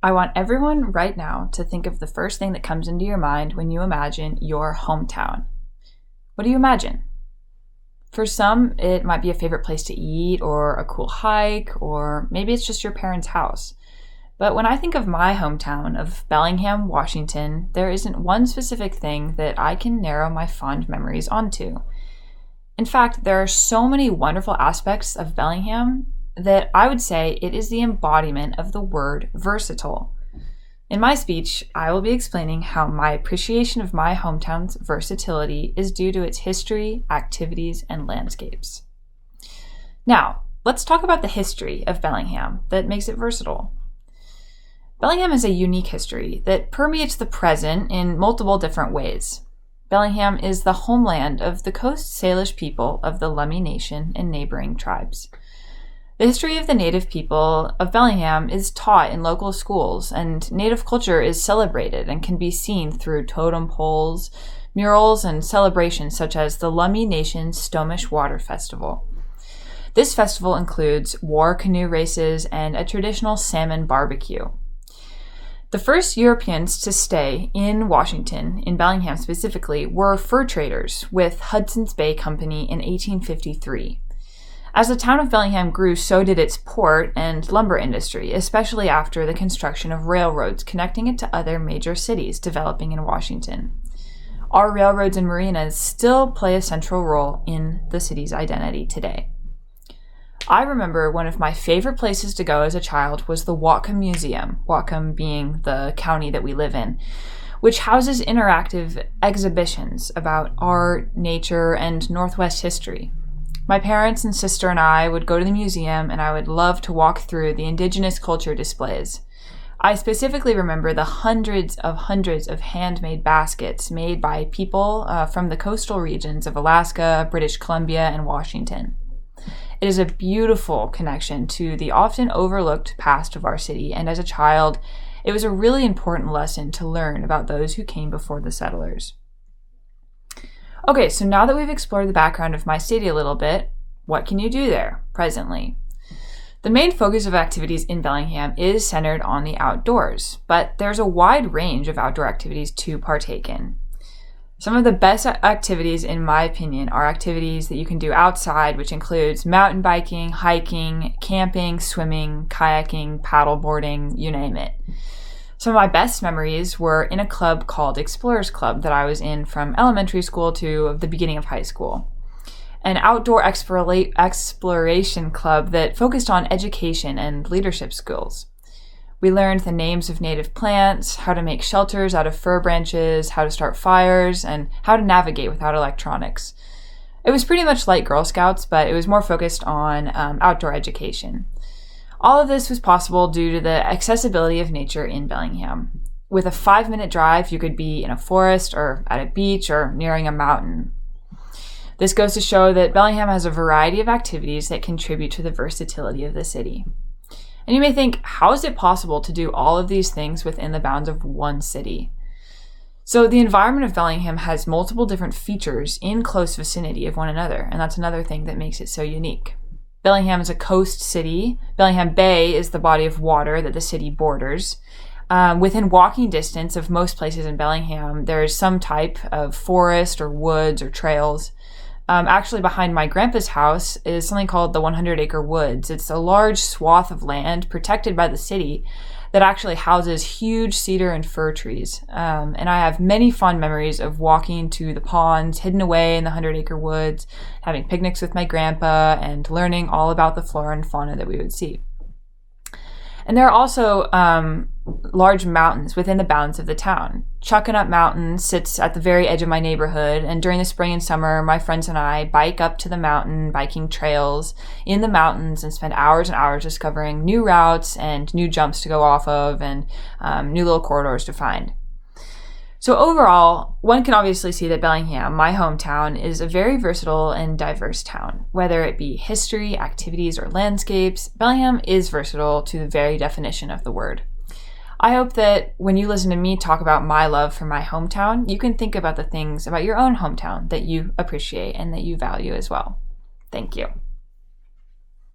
I want everyone right now to think of the first thing that comes into your mind when you imagine your hometown. What do you imagine? For some, it might be a favorite place to eat or a cool hike, or maybe it's just your parents' house. But when I think of my hometown of Bellingham, Washington, there isn't one specific thing that I can narrow my fond memories onto. In fact, there are so many wonderful aspects of Bellingham that I would say it is the embodiment of the word versatile. In my speech, I will be explaining how my appreciation of my hometown's versatility is due to its history, activities, and landscapes. Now, let's talk about the history of Bellingham that makes it versatile. Bellingham has a unique history that permeates the present in multiple different ways. Bellingham is the homeland of the Coast Salish people of the Lummi Nation and neighboring tribes. The history of the native people of Bellingham is taught in local schools, and native culture is celebrated and can be seen through totem poles, murals, and celebrations such as the Lummi Nation Stomish Water Festival. This festival includes war canoe races and a traditional salmon barbecue. The first Europeans to stay in Washington, in Bellingham specifically, were fur traders with Hudson's Bay Company in 1853. As the town of Bellingham grew, so did its port and lumber industry, especially after the construction of railroads connecting it to other major cities developing in Washington. Our railroads and marinas still play a central role in the city's identity today. I remember one of my favorite places to go as a child was the Whatcom Museum, Whatcom being the county that we live in, which houses interactive exhibitions about art, nature, and Northwest history. My parents and sister and I would go to the museum, and I would love to walk through the indigenous culture displays. I specifically remember the hundreds of handmade baskets made by people from the coastal regions of Alaska, British Columbia, and Washington. It is a beautiful connection to the often overlooked past of our city, and as a child, it was a really important lesson to learn about those who came before the settlers. Okay, so now that we've explored the background of my city a little bit, what can you do there presently? The main focus of activities in Bellingham is centered on the outdoors, but there's a wide range of outdoor activities to partake in. Some of the best activities, in my opinion, are activities that you can do outside, which includes mountain biking, hiking, camping, swimming, kayaking, paddleboarding, you name it. Some of my best memories were in a club called Explorers Club that I was in from elementary school to the beginning of high school. An outdoor exploration club that focused on education and leadership skills. We learned the names of native plants, how to make shelters out of fir branches, how to start fires, and how to navigate without electronics. It was pretty much like Girl Scouts, but it was more focused on outdoor education. All of this was possible due to the accessibility of nature in Bellingham. With a 5-minute drive, you could be in a forest or at a beach or nearing a mountain. This goes to show that Bellingham has a variety of activities that contribute to the versatility of the city. And you may think, how is it possible to do all of these things within the bounds of one city? So the environment of Bellingham has multiple different features in close vicinity of one another, and that's another thing that makes it so unique. Bellingham is a coast city. Bellingham Bay is the body of water that the city borders. Within walking distance of most places in Bellingham, there is some type of forest or woods or trails. Actually, behind my grandpa's house is something called the 100-acre Woods. It's a large swath of land protected by the city that actually houses huge cedar and fir trees. And I have many fond memories of walking to the ponds hidden away in the 100-acre Woods, having picnics with my grandpa, and learning all about the flora and fauna that we would see. And there are also large mountains within the bounds of the town. Chuckanut Mountain sits at the very edge of my neighborhood, and during the spring and summer, my friends and I bike up to the mountain biking trails in the mountains and spend hours and hours discovering new routes and new jumps to go off of and new little corridors to find. So overall, one can obviously see that Bellingham, my hometown, is a very versatile and diverse town. Whether it be history, activities, or landscapes, Bellingham is versatile to the very definition of the word. I hope that when you listen to me talk about my love for my hometown, you can think about the things about your own hometown that you appreciate and that you value as well. Thank you.